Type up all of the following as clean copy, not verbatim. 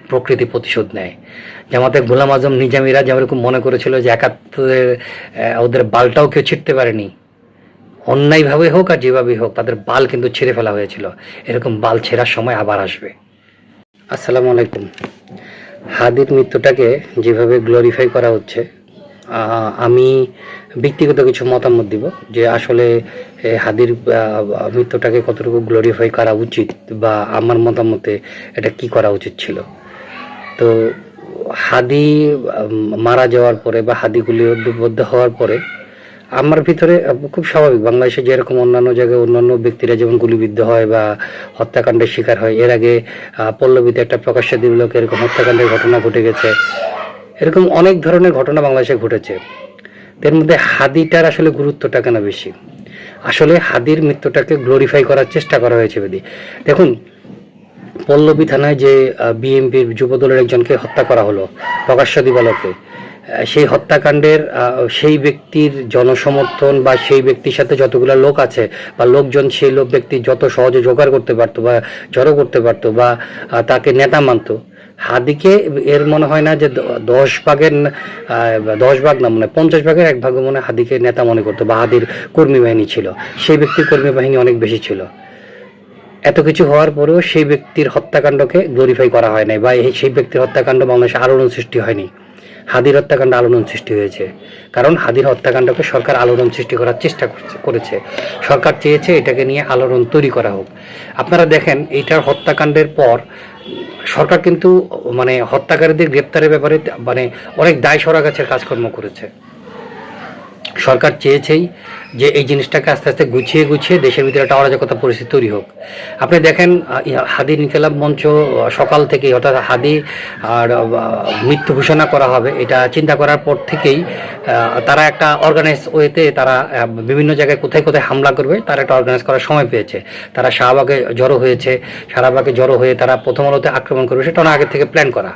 প্রকৃতি প্রতিশোধ নেয়। জামাতে গোলাম আজম নিজামীরা যেরকম মনে করেছিল যে একাত্তরের ওদের বালটাও কেউ ছিঁড়তে পারেনি, অন্যায়ভাবে হোক আর যেভাবেই হোক তাদের বাল কিন্তু ছিঁড়ে ফেলা হয়েছিল। এরকম বাল ছেঁড়ার সময় আবার আসবে। আসসালামু আলাইকুম। হাদির মৃত্যুটাকে যেভাবে গ্লোরিফাই করা হচ্ছে, আমি ব্যক্তিগত কিছু মতামত দিব যে আসলে হাদির মৃত্যুটাকে কতটুকু গ্লোরিফাই করা উচিত বা আমার মতামতে এটা কি করা উচিত ছিল। তো হাদি মারা যাওয়ার পরে বা হাদি গুলিবদ্ধ হওয়ার পরে আমার ভিতরে খুব স্বাভাবিক, বাংলাদেশে যেরকম অন্যান্য জায়গায় অন্যান্য ব্যক্তিরা যেমন গুলিবিদ্ধ হয় বা হত্যাকাণ্ডের শিকার হয়, এর আগে পল্লবীতে একটা প্রকাশ্যে দিবলোকে এরকম হত্যাকাণ্ডের ঘটনা ঘটে গেছে, এরকম অনেক ধরনের ঘটনা বাংলাদেশে ঘটেছে। এর মধ্যে হাদিটার আসলে গুরুত্বটা কেন বেশি? আসলে হাদির মৃত্যুটাকে গ্লোরিফাই করার চেষ্টা করা হয়েছে বেদি। দেখুন, পল্লবী থানায় যে বিএনপির যুবদলের একজনকে হত্যা করা হলো প্রকাশ্য দিবালোকে, সেই হত্যাকাণ্ডের সেই ব্যক্তির জনসমর্থন বা সেই ব্যক্তির সাথে যতগুলো লোক আছে বা লোকজন সেই ব্যক্তি যত সহজে জোগাড় করতে পারতো বা জড়ো করতে পারতো বা তাকে নেতা মানতো, হাদিকে এর মনে হয় না যে 10 ভাগ না, মানে 50 ভাগের 1 ভাগ মনে হাদিকে নেতা মনে করতো বা হাদির কর্মী বাহিনী ছিল, সেই ব্যক্তির কর্মী বাহিনী অনেক বেশি ছিল। এত কিছু হওয়ার পরেও সেই ব্যক্তির হত্যাকাণ্ডকে গ্লোরিফাই করা হয় নাই বা সেই ব্যক্তির হত্যাকাণ্ড বাংলাদেশে আলোড়ন সৃষ্টি হয়নি। হাদির হত্যাকাণ্ড আলোড়ন সৃষ্টি হয়েছে, কারণ হাদির হত্যাকাণ্ডকে সরকার আলোড়ন সৃষ্টি করার চেষ্টা করেছে। সরকার চেয়েছে এটাকে নিয়ে আলোড়ন তৈরি করা হোক। আপনারা দেখেন, এইটার হত্যাকাণ্ডের পর সরকার কিন্তু মানে হত্যাকারীদের গ্রেপ্তারের ব্যাপারে মানে অনেক দায় সরাগাছের কাজকর্ম করেছে। সরকার চেয়েছেই যে এই জিনিসটাকে আস্তে আস্তে গুছিয়ে গুছিয়ে দেশের ভিতরে একটা অরাজকতা পরিস্থিতি তৈরি হোক। আপনি দেখেন, হাদি ইনকিলাব মঞ্চ সকাল থেকেই, অর্থাৎ হাদি আর মৃত্যু ঘোষণা করা হবে এটা চিন্তা করার পর থেকেই তারা একটা অর্গানাইজ ওয়েতে তারা বিভিন্ন জায়গায় কোথায় কোথায় হামলা করবে তারা একটা অর্গানাইজ করার সময় পেয়েছে। তারা শাহবাগে জড়ো হয়েছে, শাহবাগে জড়ো হয়ে তারা প্রথম আলোতে আক্রমণ করবে, সেটা অনেক আগে থেকে প্ল্যান করা।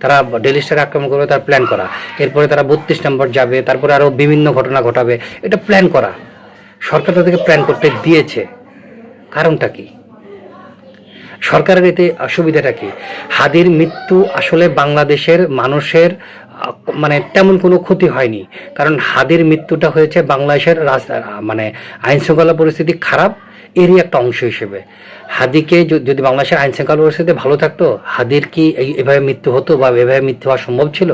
তারা ডেলি স্টারে আক্রমণ করবে, তার প্ল্যান করা। এরপরে তারা 32 নম্বর যাবে, তারপরে আরও বিভিন্ন ঘটনা ঘটাবে, এটা প্ল্যান করা। সরকার তাদেরকে প্ল্যান করতে দিয়েছে। কারণটা কি? সরকারের এতে সুবিধাটা কি? হাদির মৃত্যু আসলে বাংলাদেশের মানুষের মানে তেমন কোনো ক্ষতি হয়নি, কারণ হাদির মৃত্যুটা হয়েছে বাংলাদেশের মানে আইন শৃঙ্খলা পরিস্থিতি খারাপ এরই একটা অংশ হিসেবে। হাদিকে যদি বাংলাদেশের আইন শৃঙ্খলা পরিস্থিতি ভালো থাকতো, হাদির কি এভাবে মৃত্যু হতো বা এভাবে মৃত্যু হওয়া সম্ভব ছিল?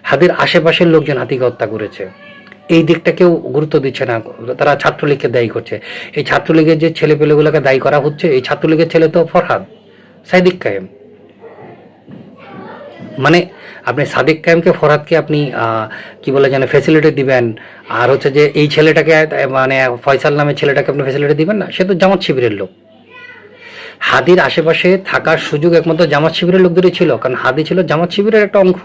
হাদির আশেপাশের লোকজন হাদিকে হত্যা করেছে, এই দিকটা কেউ গুরুত্ব দিচ্ছে না। তারা ছাত্রলীগকে দায়ী করছে। এই ছাত্রলীগের যে ছেলেপেলেগুলোকে দায়ী করা হচ্ছে, এই ছাত্রলীগের ছেলে তো ফরহাদ, সাদিক কায়েম। মানে আপনি সাদিক কায়েমকে, ফরহাদকে আপনি কি বলে যেন ফ্যাসিলিটি দিবেন, আর হচ্ছে যে এই ছেলেটাকে মানে ফয়সাল নামে ছেলেটাকে আপনি ফ্যাসিলিটি দিবেন না? সে তো জামাত শিবিরের লোক। হাদির আশেপাশে থাকার সুযোগ একমাত্র জামাত শিবিরের লোকদেরই ছিল, কারণ হাদি ছিল জামাত শিবিরের একটা অংশ।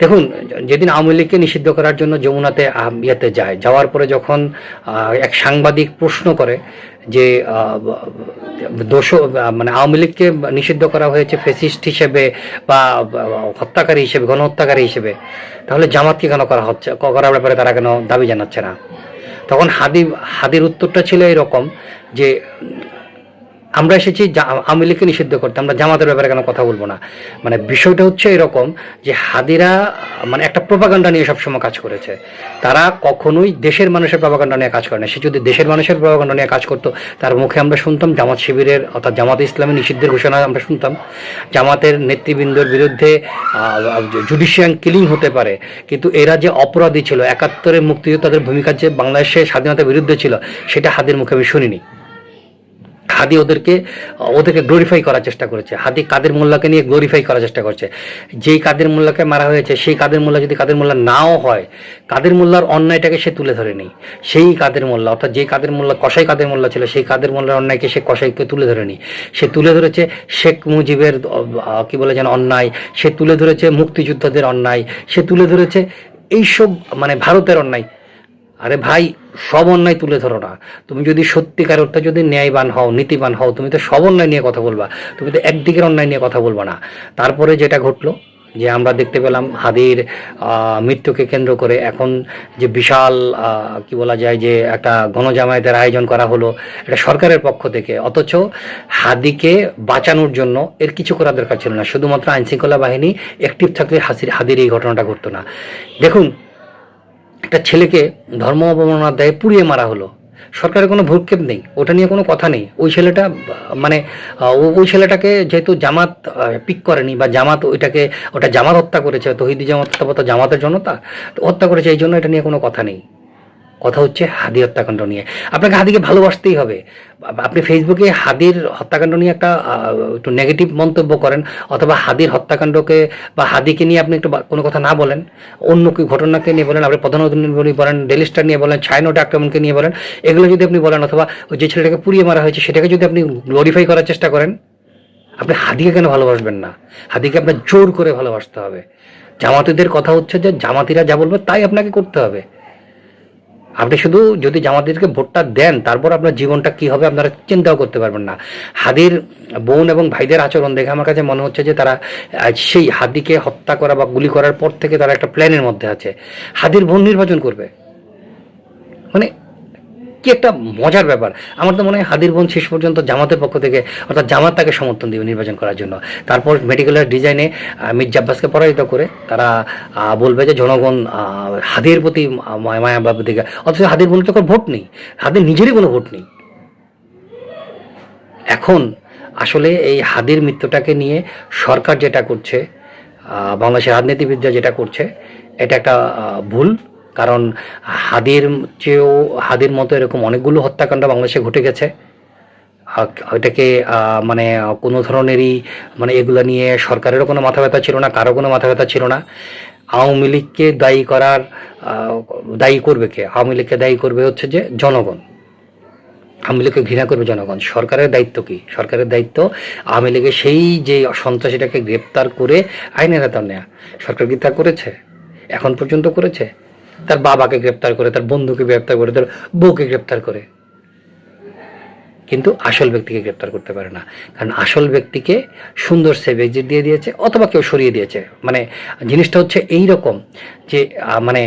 দেখুন, যেদিন আওয়ামী লীগকে নিষিদ্ধ করার জন্য যমুনাতে ইয়েতে যায়, যাওয়ার পরে যখন এক সাংবাদিক প্রশ্ন করে যে মানে আওয়ামী লীগকে নিষিদ্ধ করা হয়েছে ফেসিস্ট হিসেবে বা হত্যাকারী হিসেবে, গণহত্যাকারী হিসেবে, তাহলে জামাতকে কেন করা হচ্ছে, করার ব্যাপারে তারা কেন দাবি জানাচ্ছে না? তখন হাদির উত্তরটা ছিল এরকম যে আমরা এসেছি আওয়ামী লীগকে নিষিদ্ধ করতে, আমরা জামাতের ব্যাপারে কেন কথা বলবো না। মানে বিষয়টা হচ্ছে এরকম যে হাদিরা মানে একটা প্রোপাগান্ডা নিয়ে সবসময় কাজ করেছে। তারা কখনোই দেশের মানুষের প্রোপাগান্ডা নিয়ে কাজ করে না। সে যদি দেশের মানুষের প্রোপাগান্ডা নিয়ে কাজ করতো, তার মুখে আমরা শুনতাম জামাত শিবিরের অর্থাৎ জামাত ইসলামী নিষিদ্ধের ঘোষণা আমরা শুনতাম। জামাতের নেতৃবৃন্দর বিরুদ্ধে জুডিশিয়াল কিলিং হতে পারে, কিন্তু এরা যে অপরাধী ছিল, 71-এর মুক্তিযোদ্ধাদের ভূমিকা যে বাংলাদেশের স্বাধীনতার বিরুদ্ধে ছিল, সেটা হাদির মুখে আমি শুনিনি। হাদি ওদেরকে গ্লোরিফাই করার চেষ্টা করেছে। হাদি কাদের মোল্লাকে নিয়ে গ্লোরিফাই করার চেষ্টা করছে। যেই কাদের মোল্লাকে মারা হয়েছে, সেই কাদের মোল্লা যদি কাদের মোল্লা নাও হয়, কাদের মোল্লার অন্যায়টাকে সে তুলে ধরেনি। সেই কাদের মোল্লা, অর্থাৎ যে কাদের মোল্লা কসাই কাদের মোল্লা ছিল, সেই কাদের মোল্লার অন্যায়কে সে কসাইকে তুলে ধরেনি। সে তুলে ধরেছে শেখ মুজিবের কি বলে যেন অন্যায়, সে তুলে ধরেছে মুক্তিযোদ্ধাদের অন্যায়, সে তুলে ধরেছে এইসব মানে ভারতের অন্যায়। আরে ভাই, সব অন্যায় তুলে ধরো না। তুমি যদি সত্যিকার অর্থে যদি ন্যায়বান হও, নীতিবান হও, তুমি তো সব অন্যায় নিয়ে কথা বলবা, তুমি তো একদিকের অন্যায় নিয়ে কথা বলবা না। তারপরে যেটা ঘটলো যে আমরা দেখতে পেলাম হাদির মৃত্যুকে কেন্দ্র করে এখন যে বিশাল কি বলা যায় যে একটা গণজামায়াতের আয়োজন করা হলো এটা সরকারের পক্ষ থেকে, অথচ হাদিকে বাঁচানোর জন্য এর কিছু করা দরকার ছিল না। শুধুমাত্র আইনশৃঙ্খলা বাহিনী অ্যাক্টিভ থাকলে হাদির এই ঘটনাটা ঘটতো না। দেখুন, একটা ছেলেকে ধর্ম অবমাননার দায়ে পুড়িয়ে মারা হলো, সরকারের কোনো ভ্রুক্ষেপ নেই, ওটা নিয়ে কোনো কথা নেই। ওই ছেলেটা মানে ওই ছেলেটাকে যেহেতু জামাত পিক করেনি বা জামাত ওটা জামাত হত্যা করেছে, তৌহিদি জামাত জামাতের জনতা হত্যা করেছে, এই জন্য এটা নিয়ে কোনো কথা নেই। কথা হচ্ছে হাদি হত্যাকাণ্ড নিয়ে। আপনাকে হাদিকে ভালোবাসতেই হবে। আপনি ফেসবুকে হাদির হত্যাকাণ্ড নিয়ে একটা একটু নেগেটিভ মন্তব্য করেন, অথবা হাদির হত্যাকাণ্ডকে বা হাদিকে নিয়ে আপনি একটু কোনো কথা না বলেন, অন্য কি ঘটনাকে নিয়ে বলেন, আপনি প্রধানমন্ত্রী বলেন, ডেলি স্টার নিয়ে বলেন, ছায়ানট আক্রমণকে নিয়ে বলেন, এগুলো যদি আপনি বলেন, অথবা ওই যে ছেলেটাকে পুড়িয়ে মারা হয়েছে সেটাকে যদি আপনি গ্লোরিফাই করার চেষ্টা করেন, আপনি হাদিকে কেন ভালোবাসবেন না? হাদিকে আপনার জোর করে ভালোবাসতে হবে। জামাতিদের কথা হচ্ছে যে জামাতিরা যা বলবে তাই আপনাকে করতে হবে। আপনি শুধু যদি জামাতিদেরকে ভোটটা দেন, তারপর আপনার জীবনটা কি হবে আপনারা চিন্তাও করতে পারবেন না। হাদির বোন এবং ভাইদের আচরণ দেখে আমার কাছে মনে হচ্ছে যে তারা সেই হাদিকে হত্যা করা বা গুলি করার পর থেকে তারা একটা প্ল্যানের মধ্যে আছে। হাদির বোন নির্বাচন করবে, মানে কি একটা মজার ব্যাপার। আমার তো মনে হয় হাদির বোন শেষ পর্যন্ত জামাতের পক্ষ থেকে, অর্থাৎ জামাত তাকে সমর্থন দিবে নির্বাচন করার জন্য। তারপর মেডিকেলের ডিজাইনে মির্জা আব্বাসকে পরাজিত করে তারা বলবে যে জনগণ হাদির প্রতি মায়া বা দিকে, অথচ হাদির বোনের তো ভোট নেই, হাদির নিজেরই কোনো ভোট নেই। এখন আসলে এই হাদির মৃত্যুটাকে নিয়ে সরকার যেটা করছে, বাংলাদেশের রাজনীতিবিদরা যেটা করছে, এটা একটা ভুল। কারণ হাদির মতো এরকম অনেকগুলো হত্যাকাণ্ড বাংলাদেশে ঘটে গেছে। এটাকে মানে কোনো ধরনেরই মানে এগুলো নিয়ে সরকারেরও কোনো মাথা ব্যথা ছিল না, কারো কোনো মাথা ব্যথা ছিল না। আওয়ামী লীগকে দায়ী করবে কে? আওয়ামী লীগকে দায়ী করবে হচ্ছে যে জনগণ। আওয়ামী লীগকে ঘৃণা করবে জনগণ। সরকারের দায়িত্ব কি? সরকারের দায়িত্ব আওয়ামী লীগের সেই যে সন্ত্রাসীটাকে গ্রেপ্তার করে আইনের আওতায় নেওয়া। সরকার কি তা করেছে? এখন পর্যন্ত করেছে? তার বাবাকে গ্রেপ্তার করে, তার বন্ধুকে গ্রেপ্তার করে, তার বউকে গ্রেপ্তার করে, কিন্তু আসল ব্যক্তিকে গ্রেপ্তার করতে পারে না। কারণ আসল ব্যক্তিকে সুন্দর সেভ এক্সিট দিয়ে দিয়েছে, অথবা কেউ সরিয়ে দিয়েছে। মানে জিনিসটা হচ্ছে এই রকম যে মানে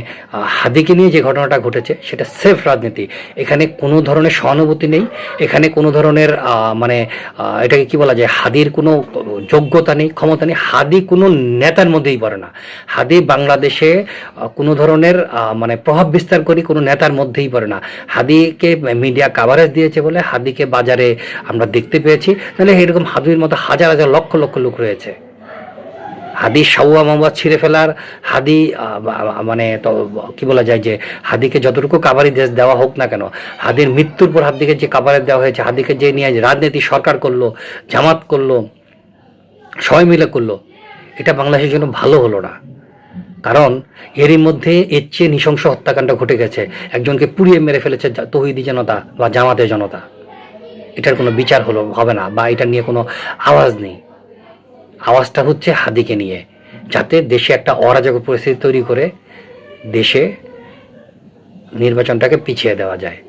হাদিকে নিয়ে যে ঘটনাটা ঘটেছে সেটা সেফ রাজনীতি। এখানে কোনো ধরনের সহানুভূতি নেই, এখানে কোনো ধরনের মানে এটাকে কি বলা যায়, হাদির কোনো যোগ্যতা নেই, ক্ষমতা নেই। হাদি কোনো নেতার মধ্যেই পড়ে না। হাদি বাংলাদেশে কোনো ধরনের মানে প্রভাব বিস্তার করি কোনো নেতার মধ্যেই পড়ে না। হাদিকে মিডিয়া কাভারেজ দিয়েছে বলে হাদিকে বাজারে আমরা দেখতে পেয়েছি, নাহলে এরকম হাদির মতো হাজার হাজার লক্ষ লক্ষ লোক রয়েছে। হাদি সাউয়া মামা ছিঁড়ে ফেলার, হাদি মানে তো কি বলা যায় যে হাদিকে যতটুকু কাভারেজ দেওয়া হোক না কেন, হাদির মৃত্যুর পর হাদিকে যে কাভারেজ দেওয়া হয়েছে, হাদিকে যে নিয়ে রাজনীতি সরকার করলো, জামাত করলো, সবাই মিলে করলো, এটা বাংলাদেশের জন্য ভালো হলো না। কারণ এরই মধ্যে এর চেয়ে নৃশংস হত্যাকাণ্ড ঘটে গেছে। একজনকে পুড়িয়ে মেরে ফেলেছে তৌহিদি জনতা বা জামাতের জনতা। এটার কোনো বিচার হবে না, বা এটা নিয়ে কোনো আওয়াজ নেই। আওয়াজটা হচ্ছে হাদিকে নিয়ে, যাতে দেশে একটা অরাজক পরিস্থিতি তৈরি করে দেশে নির্বাচনটাকে পিছিয়ে দেওয়া যায়।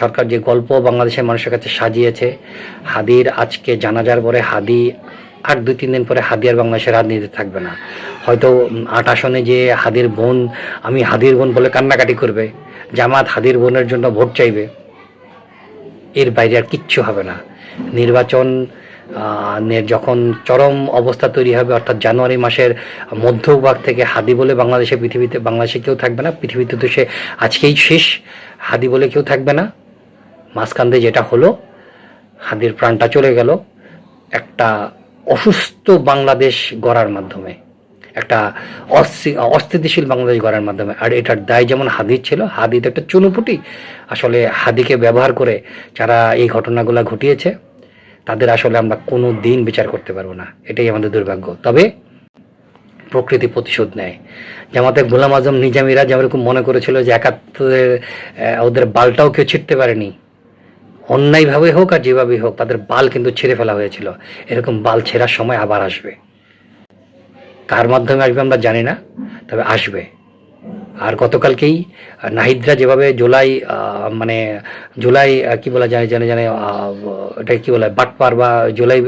সরকার যে গল্প বাংলাদেশের মানুষের কাছে সাজিয়েছে, হাদির আজকে জানাজার পরে হাদি আর 2-3 দিন পরে হাদি আর বাংলাদেশের রাজনীতিতে থাকবে না। হয়তো 8 আসনে যে হাদির বোন, আমি হাদির বোন বলে কান্নাকাটি করবে, জামাত হাদির বোনের জন্য ভোট চাইবে, এর বাইরে আর কিচ্ছু হবে না। নির্বাচন যখন চরম অবস্থা তৈরি হবে, অর্থাৎ জানুয়ারি মাসের মধ্যভাগ থেকে হাদি বলে বাংলাদেশে কেউ থাকবে না। পৃথিবীতে তো সে আজকেই শেষ, হাদি বলে কেউ থাকবে না। মাঝখান দিয়ে যেটা হলো, হাদির প্রাণটা চলে গেল একটা অসুস্থ বাংলাদেশ গড়ার মাধ্যমে, একটা অস্থিতিশীল বাংলাদেশ গড়ার মাধ্যমে। আর এটার দায় যেমন হাদির ছিল, হাদি তো একটা চুনোপুটি। আসলে হাদিকে ব্যবহার করে যারা এই ঘটনাগুলো ঘটিয়েছে তাদের আসলে আমরা কোনো দিন বিচার করতে পারবো না, এটাই আমাদের দুর্ভাগ্য। তবে প্রকৃতি প্রতিশোধ নেয়। জামাতে গোলাম আজম নিজামীরা যেরকম মনে করেছিল যে 71 ওদের বালটাও কেউ ছিঁড়তে পারেনি, অন্যায়ভাবে হোক আর যেভাবেই হোক তাদের বাল কিন্তু ছিঁড়ে ফেলা হয়েছিল। এরকম বাল ছেঁড়ার সময় আবার আসবে। কার মাধ্যমে আসবে আমরা জানি না, তবে আসবে। আর গতকালকেই নাহিদরা যেভাবে মানে জুলাই কি বলা যায় জানে জানে এটা কি বলে বাটপার বা জুলাই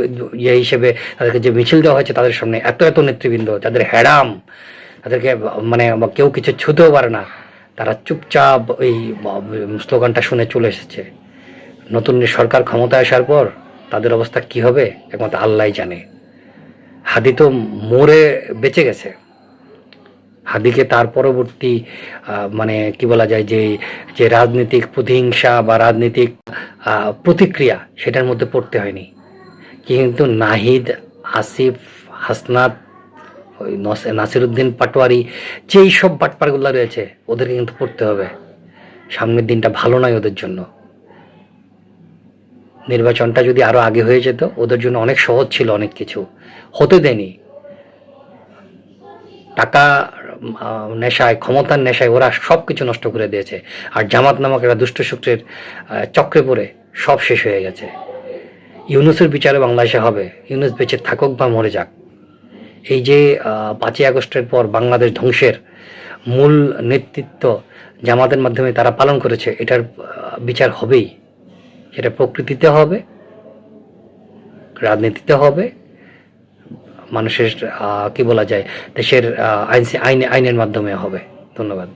ইয়ে হিসেবে তাদেরকে যে মিছিল দেওয়া হয়েছে তাদের সামনে, এত এত নেতৃবৃন্দ, তাদের হ্যাডাম, তাদেরকে মানে কেউ কিছু ছুতেও পারে না, তারা চুপচাপ এই স্লোগানটা শুনে চলে এসেছে। নতুন সরকার ক্ষমতায় আসার পর তাদের অবস্থা কি হবে একমাত্র আল্লাহই জানে। হাদি তো মরে বেঁচে গেছে। হাদিকে তার পরবর্তী মানে কি বলা যায় যে যে রাজনৈতিক প্রতিহিংসা বা রাজনৈতিক প্রতিক্রিয়া সেটার মধ্যে পড়তে হয়নি, কিন্তু নাহিদ, আসিফ, হাসনাত, ওই নাসিরুদ্দিন পাটোয়ারি, যেই সব বাটপারগুলো রয়েছে ওদেরকে কিন্তু পড়তে হবে। সামনের দিনটা ভালো নয় ওদের জন্য। নির্বাচনটা যদি আরো আগে হয়ে যেত ওদের জন্য অনেক সহজ ছিল, অনেক কিছু হতে দেয়নি। টাকা নেশায়, ক্ষমতার নেশায় ওরা সব কিছু নষ্ট করে দিয়েছে। আর জামাত নামক একটা দুষ্ট শুক্রের চক্রে পড়ে সব শেষ হয়ে গেছে। ইউনূসের বিচারে বাংলাদেশে হবে, ইউনূস বেঁচে থাকুক বা মরে যাক। এই যে 5ই আগস্টের পর বাংলাদেশ ধ্বংসের মূল নেতৃত্ব জামাতের মাধ্যমে তারা পালন করেছে, এটার বিচার হবেই। সেটা প্রকৃতিতে হবে, রাজনীতিতে হবে, মানুষের কি বলা যায় দেশের আইনের মাধ্যমে হবে। ধন্যবাদ।